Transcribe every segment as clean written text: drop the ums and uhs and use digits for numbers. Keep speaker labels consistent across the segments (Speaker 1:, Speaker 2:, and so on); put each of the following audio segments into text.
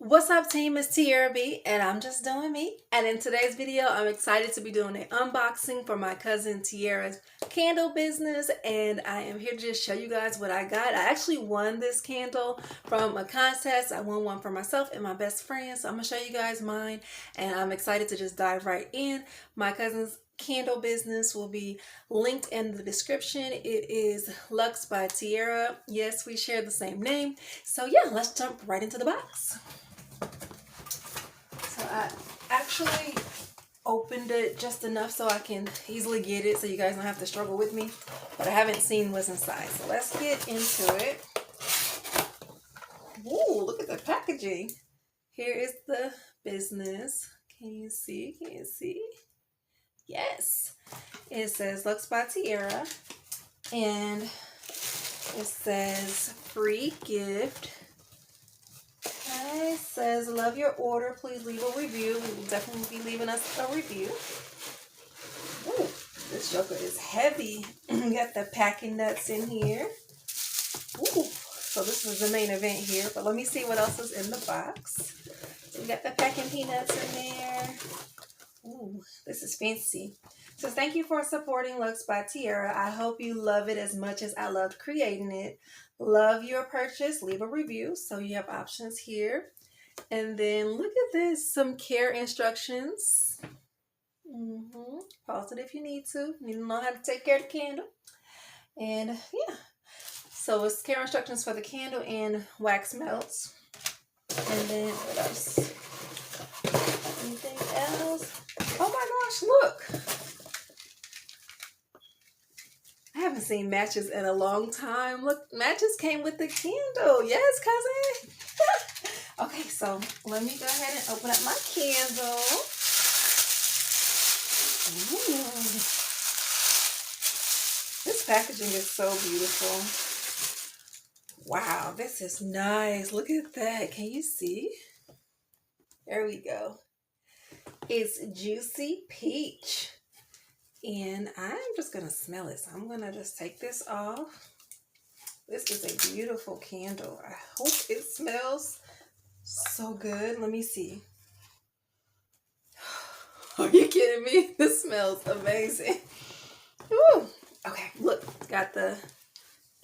Speaker 1: What's up, team? It's Tiara B, and I'm just doing me. And in today's video, I'm excited to be doing an unboxing for my cousin Tiara's candle business. And I am here to just show you guys what I got. I actually won this candle from a contest. I won one for myself and my best friend. So I'm going to show you guys mine. And I'm excited to just dive right in. My cousin's candle business will be linked in the description. It is Lux by Tiara. Yes, we share the same name. So yeah, let's jump right into the box. So I actually opened it just enough so I can easily get it so you guys don't have to struggle with me. But I haven't seen what's inside. So let's get into it. Ooh, look at the packaging. Here is the business. Can you see? Can you see? Yes. It says Lux by Tiara. And it says free gift. It says, love your order. Please leave a review. We will definitely be leaving us a review. Ooh, this joker is heavy. We got the packing nuts in here. Ooh, so this is the main event here. But let me see what else is in the box. So we got the packing peanuts in there. Ooh, this is fancy. So thank you for supporting Lux by Tiara. I hope you love it as much as I loved creating it. Love your purchase. Leave a review. So you have options here. And then look at this. Some care instructions. Pause it if you need to. You need to know how to take care of the candle. And yeah. So it's care instructions for the candle and wax melts. And then what else? Anything else? Oh my gosh, look. I haven't seen matches in a long time. Look, matches came with the candle. Yes, cousin. Okay, so let me go ahead and open up my candle. Ooh. This packaging is so beautiful. Wow, this is nice. Look at that. Can you see? There we go. It's Juicy Peach. And I'm just going to smell it. So I'm going to just take this off. This is a beautiful candle. I hope it smells so good. Let me see. Are you kidding me? This smells amazing. Woo. Okay, look. Got the,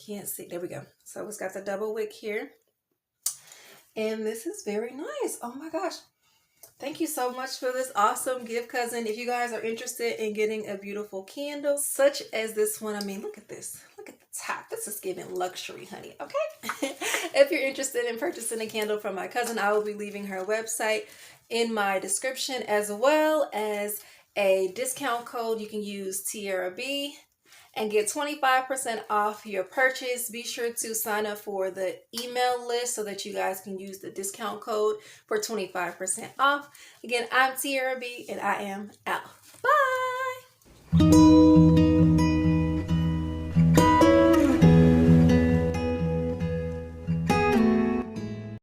Speaker 1: can't see. There we go. So it's got the double wick here. And this is very nice. Oh my gosh. Thank you so much for this awesome gift, cousin. If you guys are interested in getting a beautiful candle such as this one, I mean, look at this. Look at the top. This is giving luxury, honey. Okay. If you're interested in purchasing a candle from my cousin, I will be leaving her website in my description, as well as a discount code. You can use Tiara B and get 25% off your purchase. Be sure to sign up for the email list so that you guys can use the discount code for 25% off. Again, I'm Tiara B, and I am out. Bye.